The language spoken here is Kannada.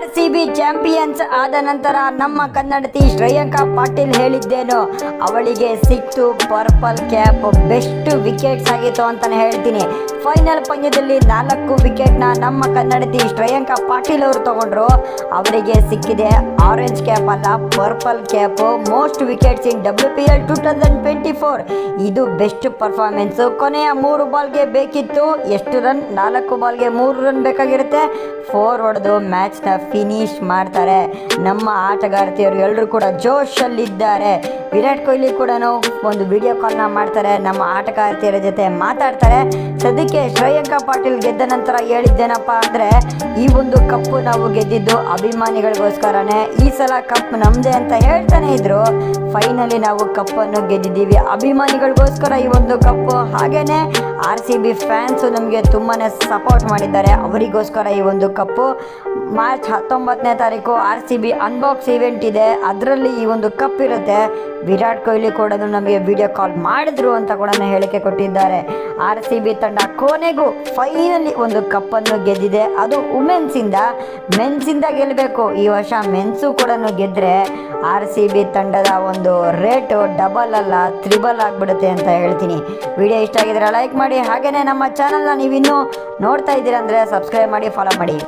RCB ಚಾಂಪಿಯನ್ಸ್ ಆದ ನಂತರ ನಮ್ಮ ಕನ್ನಡತಿ ಶ್ರೇಯಾಂಕಾ ಪಾಟೀಲ್ ಹೇಳಿದ್ದೇನು, ಅವಳಿಗೆ ಸಿಕ್ತು ಪರ್ಪಲ್ ಕ್ಯಾಪ್, ಬೆಸ್ಟ್ ವಿಕೆಟ್ಸ್ ಆಗಿತ್ತು ಅಂತಾನೆ ಹೇಳ್ತೀನಿ. ಫೈನಲ್ ಪಂದ್ಯದಲ್ಲಿ 4 ವಿಕೆಟ್ನ ನಮ್ಮ ಕನ್ನಡತಿ ಶ್ರೇಯಾಂಕಾ ಪಾಟೀಲ್ ಅವರು ತಗೊಂಡ್ರು. ಅವರಿಗೆ ಸಿಕ್ಕಿದೆ ಆರೆಂಜ್ ಕ್ಯಾಪ್ ಅಲ್ಲ, ಪರ್ಪಲ್ ಕ್ಯಾಪ್. ಮೋಸ್ಟ್ ವಿಕೆಟ್ಸ್ ಇನ್ WPL 2024. ಇದು ಬೆಸ್ಟ್ ಪರ್ಫಾರ್ಮೆನ್ಸ್. ಕೊನೆಯ 3 ಬಾಲ್ಗೆ ಬೇಕಿತ್ತು ಎಷ್ಟು ರನ್? 4 ಬಾಲ್ಗೆ 3 ರನ್ ಬೇಕಾಗಿರುತ್ತೆ. 4 ಹೊಡೆದು ಮ್ಯಾಚ್ನ ಫಿನಿಶ್ ಮಾಡ್ತಾರೆ. ನಮ್ಮ ಆಟಗಾರ್ತಿಯರು ಎಲ್ಲರೂ ಕೂಡ ಜೋಶಲ್ಲಿದ್ದಾರೆ. ವಿರಾಟ್ ಕೊಹ್ಲಿ ಕೂಡ ಒಂದು ವಿಡಿಯೋ ಕಾಲ್ನ ಮಾಡ್ತಾರೆ, ನಮ್ಮ ಆಟಗಾರ್ತಿಯರ ಜೊತೆ ಮಾತಾಡ್ತಾರೆ. ಸದ್ಯಕ್ಕೆ ಶ್ರೇಯಾಂಕಾ ಪಾಟೀಲ್ ಗೆದ್ದ ನಂತರ ಹೇಳಿದ್ದೇನಪ್ಪ ಅಂದರೆ, ಈ ಒಂದು ಕಪ್ಪು ನಾವು ಗೆದ್ದಿದ್ದು ಅಭಿಮಾನಿಗಳಿಗೋಸ್ಕರನೇ, ಈ ಸಲ ಕಪ್ ನಮ್ಮದೇ ಅಂತ ಹೇಳ್ತಾನೆ ಇದ್ರು. ಫೈನಲಿ ನಾವು ಕಪ್ಪನ್ನು ಗೆದ್ದಿದ್ದೀವಿ, ಅಭಿಮಾನಿಗಳಿಗೋಸ್ಕರ ಈ ಒಂದು ಕಪ್ಪು. ಹಾಗೇನೆ RCB ಫ್ಯಾನ್ಸು ನಮಗೆ ತುಂಬಾ ಸಪೋರ್ಟ್ ಮಾಡಿದ್ದಾರೆ, ಅವರಿಗೋಸ್ಕರ ಈ ಒಂದು ಕಪ್ಪು. ಮಾರ್ಚ್ 19ನೇ ತಾರೀಕು RCB ಅನ್ಬಾಕ್ಸ್ ಈವೆಂಟ್ ಇದೆ, ಅದರಲ್ಲಿ ಈ ಒಂದು ಕಪ್ ಇರುತ್ತೆ. ವಿರಾಟ್ ಕೊಹ್ಲಿ ಕೂಡ ನಮಗೆ ವಿಡಿಯೋ ಕಾಲ್ ಮಾಡಿದ್ರು ಅಂತ ಕೂಡ ಹೇಳಿಕೆ ಕೊಟ್ಟಿದ್ದಾರೆ. RCB ತಂಡ ಕೊನೆಗೂ ಫೈನಲಿ ಒಂದು ಕಪ್ಪನ್ನು ಗೆದ್ದಿದೆ. ಅದು ಮೆನ್ಸಿಂದ ಗೆಲ್ಲಬೇಕು. ಈ ವರ್ಷ ಮೆನ್ಸು ಕೂಡ ಗೆದ್ದರೆ RCB ತಂಡದ ಒಂದು ರೇಟು ಡಬಲ್ ಅಲ್ಲ ತ್ರಿಬಲ್ ಆಗಿಬಿಡುತ್ತೆ ಅಂತ ಹೇಳ್ತೀನಿ. ವಿಡಿಯೋ ಇಷ್ಟ ಆಗಿದ್ರೆ ಲೈಕ್ ಮಾಡಿ, ಹಾಗೆಯೇ ನಮ್ಮ ಚಾನಲ್ನ ನೀವಿನ್ನೂ ನೋಡ್ತಾ ಇದ್ದೀರಾ ಅಂದರೆ ಸಬ್ಸ್ಕ್ರೈಬ್ ಮಾಡಿ, ಫಾಲೋ ಮಾಡಿ.